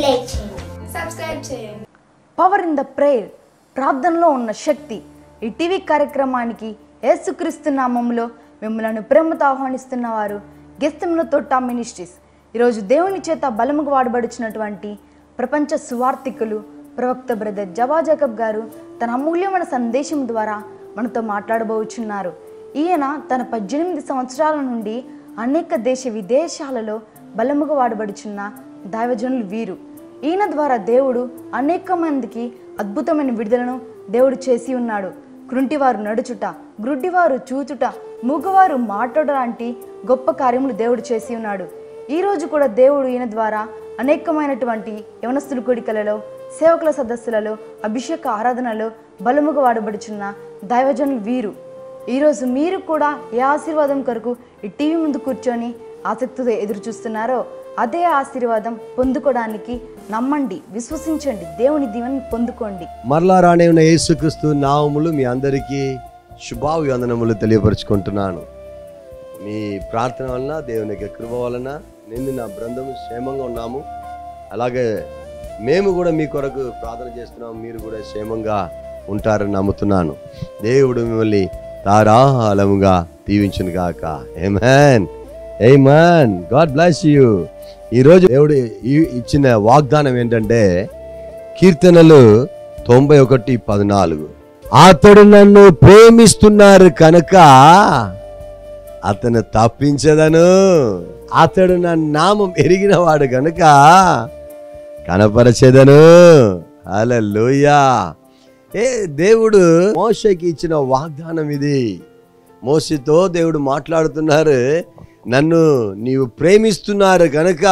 Like చేయండి, subscribe చేయండి. Power in the prayer, ప్రార్థనలో ఉన్న శక్తి. ఈ టీవీ కార్యక్రమానికి యేసుక్రీస్తు నామములో మిమ్మల్ని ప్రేమతో ఆహ్వానిస్తున్న వారు గెస్తెంలో తోట మినిస్ట్రీస్. ఈరోజు దేవుని చేత బలముగా వాడబడుచున్నటువంటి ప్రపంచ సువార్థికులు ప్రవక్త బ్రదర్ జబా జాకబ్ గారు తన అమూల్యమైన సందేశం ద్వారా మనతో మాట్లాడబోచున్నారు. ఈయన తన 18 సంవత్సరాల నుండి అనేక దేశ విదేశాలలో బలముగా వాడబడుచున్న దైవజనులు వీరు. ఈయన ద్వారా దేవుడు అనేక మందికి అద్భుతమైన విడుదలను దేవుడు చేసి ఉన్నాడు. కృంటివారు నడుచుట, గ్రుడ్డివారు చూచుట, మూగవారు మాట్లాడ లాంటి గొప్ప కార్యములు దేవుడు చేసి ఉన్నాడు. ఈరోజు కూడా దేవుడు ఈయన ద్వారా అనేకమైనటువంటి యవనస్తుల కోడికలలో, సేవకుల సదస్సులలో, అభిషేక ఆరాధనలో బలముగా వాడబడుచున్న దైవజనులు వీరు. ఈరోజు మీరు కూడా ఏ ఆశీర్వాదం కొరకు ఈ టీవీ ముందు కూర్చొని ఆసక్తితో ఎదురు చూస్తున్నారో అదే ఆశీర్వాదం పొందుకోవడానికి నమ్మండి, విశ్వసించండి, దేవుని దీవెనను పొందుకోండి. మరలా రానే ఉన్న యేసుక్రీస్తు నామములు మీ అందరికీ శుభాభివందనములు తెలియపరుచుకుంటున్నాను. మీ ప్రార్థన వలన, దేవుని యొక్క కృప వలన నేను నా బృందము క్షేమంగా ఉన్నాము. అలాగే మేము కూడా మీ కొరకు ప్రార్థన చేస్తున్నాము. మీరు కూడా క్షేమంగా ఉంటారని నమ్ముతున్నాను. దేవుడు మిమ్మల్ని ధారాళముగా దీవించును గాక. Amen, amen. God bless you. ఈరోజు దేవుడు ఇచ్చిన వాగ్దానం ఏంటంటే కీర్తనలు 91:14. అతడు నన్ను ప్రేమిస్తున్నారు కనుక అతను తప్పించదను, అతడు నా నామం ఎరిగిన వాడు కనుక కనపరచెదను. హల్లెలూయా. దేవుడు మోషేకి ఇచ్చిన వాగ్దానం ఇది. మోషేతో దేవుడు మాట్లాడుతున్నారు, నన్ను నీవు ప్రేమిస్తున్నారు కనుక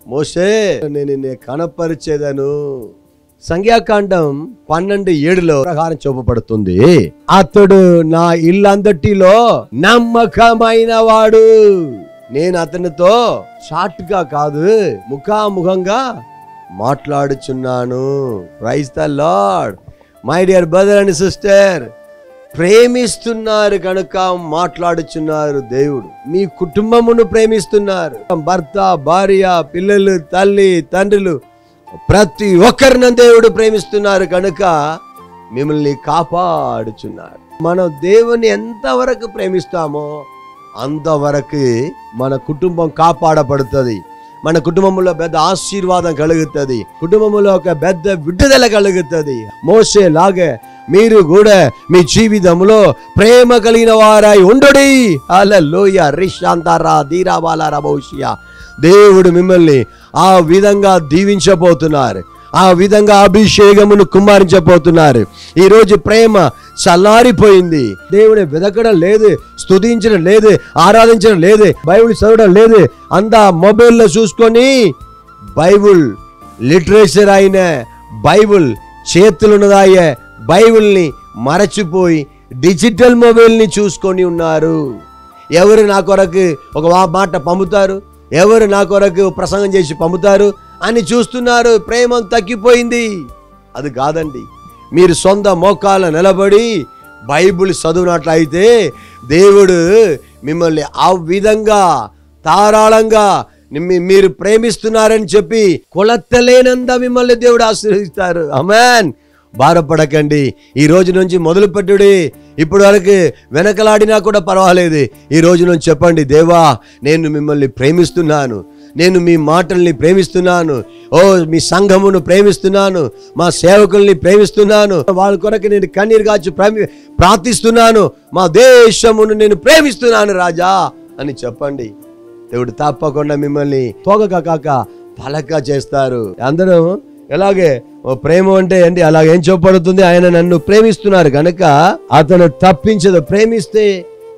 మోషే నేను నిన్ను కనపరిచేదను. సంఖ్యాకాండం 12:7 ప్రకారం చూపబడుతుంది, అతడు నా ఇల్లందటిలో నమ్మకమైన వాడు. నేను అతనితో షార్ట్గా కాదు, ముఖాముఖంగా మాట్లాడుచున్నాను. Praise the Lord. My dear brother and sister, ప్రేమిస్తున్నారు కనుక మాట్లాడుచున్నారు. దేవుడు మీ కుటుంబమును ప్రేమిస్తున్నారు. భర్త, భార్య, పిల్లలు, తల్లి, తండ్రులు, ప్రతి ఒక్కరిని దేవుడు ప్రేమిస్తున్నారు కనుక మిమ్మల్ని కాపాడుచున్నారు. మనం దేవుని ఎంతవరకు ప్రేమిస్తామో అంతవరకు మన కుటుంబం కాపాడబడుతుంది. మన కుటుంబంలో పెద్ద ఆశీర్వాదం కలుగుతుంది. కుటుంబంలో ఒక పెద్ద విడుదల కలుగుతుంది. మోషే లాగే మీరు కూడా మీ జీవితంలో ప్రేమ కలిగిన వారై ఉండుడి. హల్లెలూయా. రిషాంతారా దీరాబాలారా భవిష్య. దేవుడు మిమ్మల్ని ఆ విధంగా దీవించబోతున్నారు, ఆ విధంగా అభిషేకమును కుమ్మరించబోతున్నారు. ఈరోజు ప్రేమ చల్లారిపోయింది. దేవుని వెదకడం లేదు, స్తుతించడం లేదు, ఆరాధించడం లేదు, బైబిల్ చదవడం లేదు. అంతా మొబైల్లో చూసుకొని బైబిల్ లిటరేచర్ అయిన బైబిల్ చేతులున్నదాయే బైబిల్ని మరచిపోయి డిజిటల్ మొబైల్ని చూసుకొని ఉన్నారు. ఎవరు నా కొరకు ఒక మాట పంపుతారు, ఎవరు నా కొరకు ప్రసంగం చేసి పంపుతారు అని చూస్తున్నారు. ప్రేమ తగ్గిపోయింది. అది కాదండి, మీరు సొంత మోకాళ్ళ నిలబడి బైబిల్ చదువునట్లయితే దేవుడు మిమ్మల్ని ఆ విధంగా ధారాళంగా మీరు ప్రేమిస్తున్నారని చెప్పి కొలతలేనంత మిమ్మల్ని దేవుడు ఆశీర్వదిస్తారు. ఆమేన్. భారపడకండి. ఈ రోజు నుంచి మొదలు పెట్టుడి. ఇప్పుడు వరకు వెనకలాడినా కూడా పర్వాలేదు. ఈ రోజు నుంచి చెప్పండి, దేవా నేను మిమ్మల్ని ప్రేమిస్తున్నాను, నేను మీ మాటల్ని ప్రేమిస్తున్నాను, ఓ మీ సంఘమును ప్రేమిస్తున్నాను, మా సేవకుల్ని ప్రేమిస్తున్నాను, వాళ్ళ కొరకు నేను కన్నీరు కాచి ప్రార్థిస్తున్నాను, మా దేశమును నేను ప్రేమిస్తున్నాను రాజా అని చెప్పండి. దేవుడు తప్పకుండా మిమ్మల్ని తోగక కాక పలక చేస్తారు. అందరూ ఎలాగే ప్రేమ అంటే ఏంటి, అలాగేం చెప్పబడుతుంది, ఆయన నన్ను ప్రేమిస్తున్నారు కనుక అతను తప్పించదు. ప్రేమిస్తే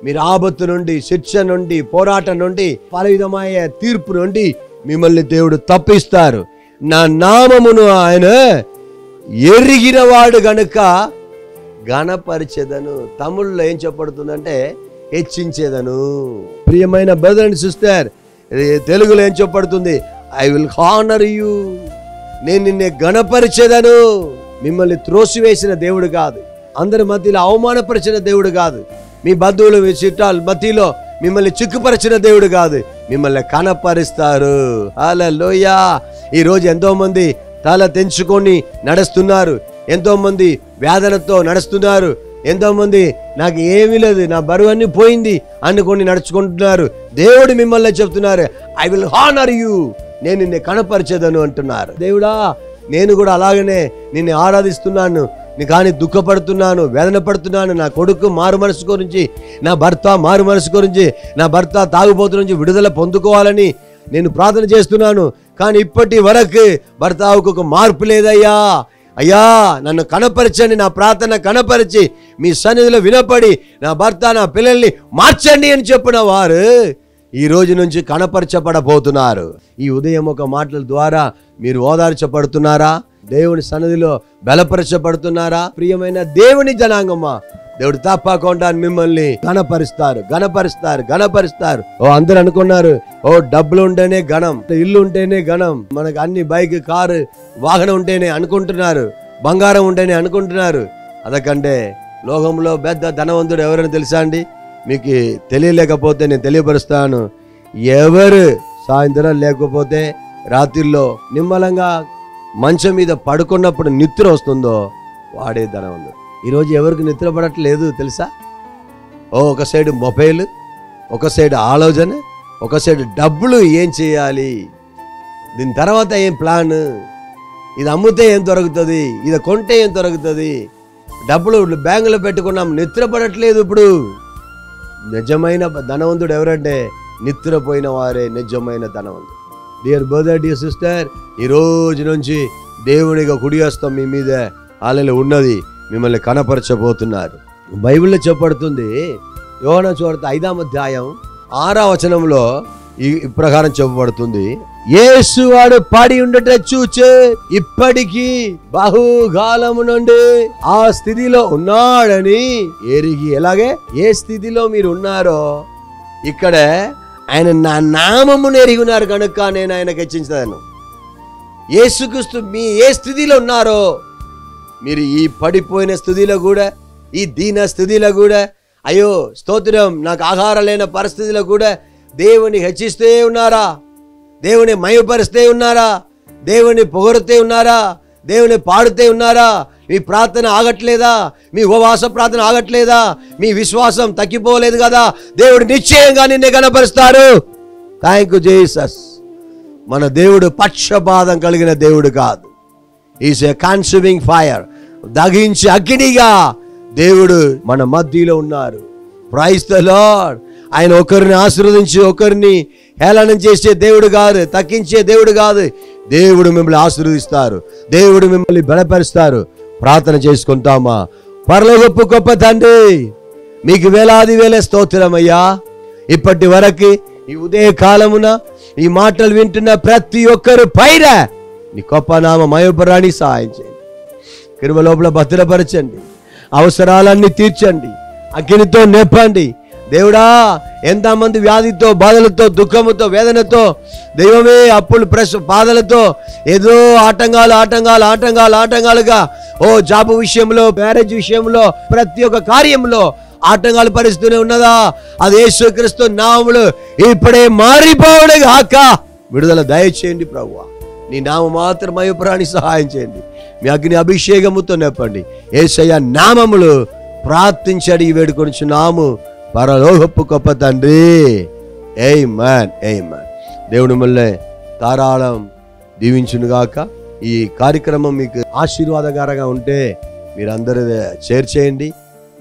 మీరు ఆపత్తు నుండి, శిక్ష నుండి, పోరాటం నుండి, పల విధమైన తీర్పు నుండి మిమ్మల్ని దేవుడు తప్పిస్తారు. నా నామమును ఆయన ఎరిగిన వాడు గనుక ఘనపరిచెదను. తమిళ్లో ఏం చెప్పబడుతుందంటే హెచ్చించేదను. ప్రియమైన బ్రదర్ అండ్ సిస్టర్, తెలుగులో ఏం చెప్పబడుతుంది, ఐ విల్ హానర్ యూ. నేను నిన్నే ఘనపరిచెదను. మిమ్మల్ని త్రోసివేసిన దేవుడు కాదు, అందరి మధ్యలో అవమానపరిచిన దేవుడు కాదు, మీ బంధువులు, మీ చుట్టాల మధ్యలో మిమ్మల్ని చిక్కుపరిచిన దేవుడు కాదు. మిమ్మల్ని కనపరుస్తారు. హల్లెలూయా. ఈరోజు ఎంతో మంది తల తెంచుకొని నడుస్తున్నారు, ఎంతో మంది వేదనతో నడుస్తున్నారు, ఎంతో మంది నాకు ఏమీ లేదు, నా బరువు అన్ని పోయింది అనుకొని నడుచుకుంటున్నారు. దేవుడు మిమ్మల్ని చెప్తున్నారు, ఐ విల్ హానర్ యూ, నేను నిన్ను కనపరిచేదను అంటున్నారు. దేవుడా, నేను కూడా అలాగనే నిన్ను ఆరాధిస్తున్నాను, కానీ దుఃఖపడుతున్నాను, వేదన పడుతున్నాను. నా కొడుకు మారు మనసు గురించి, నా భర్త మారు మనసు గురించి, నా భర్త తాగుబోతు నుంచి విడుదల పొందుకోవాలని నేను ప్రార్థన చేస్తున్నాను. కానీ ఇప్పటి వరకు భర్తకు ఒక మార్పు లేదయ్యా. అయ్యా, నన్ను కనపరచండి, నా ప్రార్థన కనపరిచి మీ సన్నిధిలో వినపడి నా భర్త నా పిల్లల్ని మార్చండి అని చెప్పిన వారు ఈ రోజు నుంచి కనపరచబడబోతున్నారు. ఈ ఉదయం ఒక మాటల ద్వారా మీరు ఓదార్చబడుతున్నారా? దేవుని సన్నిధిలో బలపరచబడుతున్నారా? ప్రియమైన దేవుని జనాంగమా, దేవుడు తప్పకుండా మిమ్మల్ని గణపరుస్తారు. ఓ అందరు అనుకున్నారు, ఓ డబ్బులు ఉంటేనే గణం, ఇల్లు ఉంటేనే గణం, మనకు అన్ని బైక్ కారు వాహనం ఉంటేనే అనుకుంటున్నారు, బంగారం ఉంటేనే అనుకుంటున్నారు. అదకంటే లోకంలో పెద్ద ధనవంతుడు ఎవరైనా తెలుసా అండి? మీకు తెలియలేకపోతే నేను తెలియపరుస్తాను. ఎవరు సాయంత్రం లేకపోతే రాత్రిలో నిమ్మలంగా మంచం మీద పడుకున్నప్పుడు నిద్ర వస్తుందో వాడే ధనవంతుడు. ఈరోజు ఎవరికి నిద్ర పడట్లేదు తెలుసా? ఒక సైడ్ మొబైల్, ఒక సైడ్ ఆలోచన, ఒక సైడ్ డబ్బులు. ఏం చేయాలి, దీని తర్వాత ఏం ప్లాన్, ఇది అమ్మితే ఏం దొరుకుతుంది, ఇది కొంటే ఏం దొరుకుతుంది, డబ్బులు బ్యాంకులో పెట్టుకున్నాం, నిద్ర పడట్లేదు. ఇప్పుడు నిజమైన ధనవంతుడు ఎవరంటే నిద్రపోయిన వారే నిజమైన ధనవంతుడు. డియర్ బ్రదర్, డియర్ సిస్టర్, ఈ రోజు నుంచి దేవునిగా కుడి హస్తం మీ మీద ఆలలు ఉన్నది, మిమ్మల్ని కనపరచబోతున్నారు. బైబిల్లో చెప్పబడుతుంది, యోహాను సువార్త 5వ అధ్యాయం 6వ వచనంలో ఈ ప్రకారం చెప్పబడుతుంది, యేసు వాడు పడి ఉండట చూచే ఇప్పటికీ బహుకాలము నుండి ఆ స్థితిలో ఉన్నాడని ఎరిగి. ఎలాగే ఏ స్థితిలో మీరు ఉన్నారో ఇక్కడ ఆయన నా నామమును ఎరిగి ఉన్నారు కనుక నేను ఆయనకు హెచ్చించదను. యేసుక్రీస్తు మీ ఏ స్థితిలో ఉన్నారో, మీరు ఈ పడిపోయిన స్థితిలో కూడా, ఈ దీన స్థితిలో కూడా, అయ్యో స్తోత్రం నాకు ఆహారం లేని పరిస్థితిలో కూడా దేవుని హెచ్చిస్తే ఉన్నారా? దేవుని మహిమపరుస్తే ఉన్నారా? దేవుని పొగడుతే ఉన్నారా? దేవుని పాడుతే ఉన్నారా? మీ ప్రార్థన ఆగట్లేదా? మీ ఉపవాస ప్రార్థన ఆగట్లేదా? మీ విశ్వాసం తగ్గిపోలేదు కదా? దేవుడు నిశ్చయంగా నిన్ను కనపరుస్తారు. Thank you Jesus. మన దేవుడు పక్షపాతం కలిగిన దేవుడు కాదు. Is a consuming fire. దహించి అగ్నిగా దేవుడు మన మధ్యలో ఉన్నారు. Praise the Lord. ఆయన ఒకరిని ఆశీర్వదించి ఒకరిని హేళనం చేసే దేవుడు కాదు, తగ్గించే దేవుడు కాదు. దేవుడు మిమ్మల్ని ఆశీర్వదిస్తారు, దేవుడు మిమ్మల్ని బలపరుస్తారు. ప్రార్థన చేసుకుంటామా? పరలోకపు గొప్ప తండ్రి, మీకు వేలాది వేల స్తోత్రమయ్యా. ఇప్పటి వరకు ఈ ఉదయ కాలమున ఈ మాటలు వింటున్న ప్రతి ఒక్కరు పైన నీ గొప్ప నామ మయోపరాన్ని సహాయం చేయండి. కృప లోపల భద్రపరచండి, అవసరాలన్నీ తీర్చండి, అగ్నితో నింపండి. దేవుడా, ఎంతమంది వ్యాధితో, బాధలతో, దుఃఖముతో, వేదనతో, దైవమే అప్పులు బాధలతో, ఏదో ఆటంకాలుగా ఓ జాబు విషయంలో, మ్యారేజ్ విషయంలో, ప్రతి ఒక్క కార్యంలో ఆటంకాలు పరిస్థితూనే ఉన్నదా? అది యేసుక్రీస్తు నామములో ఇప్పుడే మారిపోవడం గాక. విడుదల దయచేయండి ప్రభువా. నీ నామం మాత్రం మయోపరాన్ని సహాయం చేయండి. మీ అగ్ని అభిషేకముతో నింపండి. యేసయ్య నామములో ప్రార్థించడి వేడుకొనిచున్నాము పరలోకపు గొప్ప తండ్రి. ఆమేన్, ఆమేన్. దేవుడు మిమ్మల్ని ధారాళం దీవించునుగాక. ఈ కార్యక్రమం మీకు ఆశీర్వాదకరంగా ఉంటే మీరందరూ షేర్ చేయండి.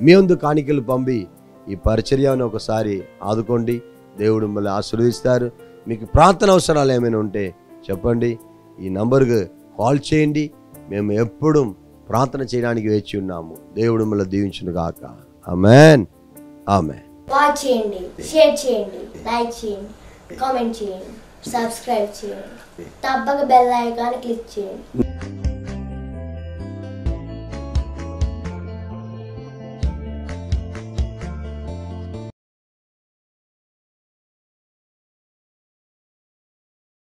మీ ముందు కాணிకలు పంపి ఈ పరిచర్యను ఒకసారి ఆదుకోండి. దేవుడు మిమ్మల్ని ఆశీర్వదిస్తారు. మీకు ప్రార్థన అవసరాలు ఏమైనా ఉంటే చెప్పండి, ఈ నంబర్కు కాల్ చేయండి. మేము ఎప్పుడు ప్రార్థన చేయడానికి వేచి ఉన్నాము. దేవుడు మిమ్మల్ని దీవించునుగాక. ఆమేన్, ఆమేన్. వాచ్ చేయండి, షేర్ చేయండి, లైక్ చేయండి, కామెంట్ చేయండి, సబ్స్క్రైబ్ చేయండి, తప్పక బెల్ ఐకాన్ క్లిక్ చేయండి.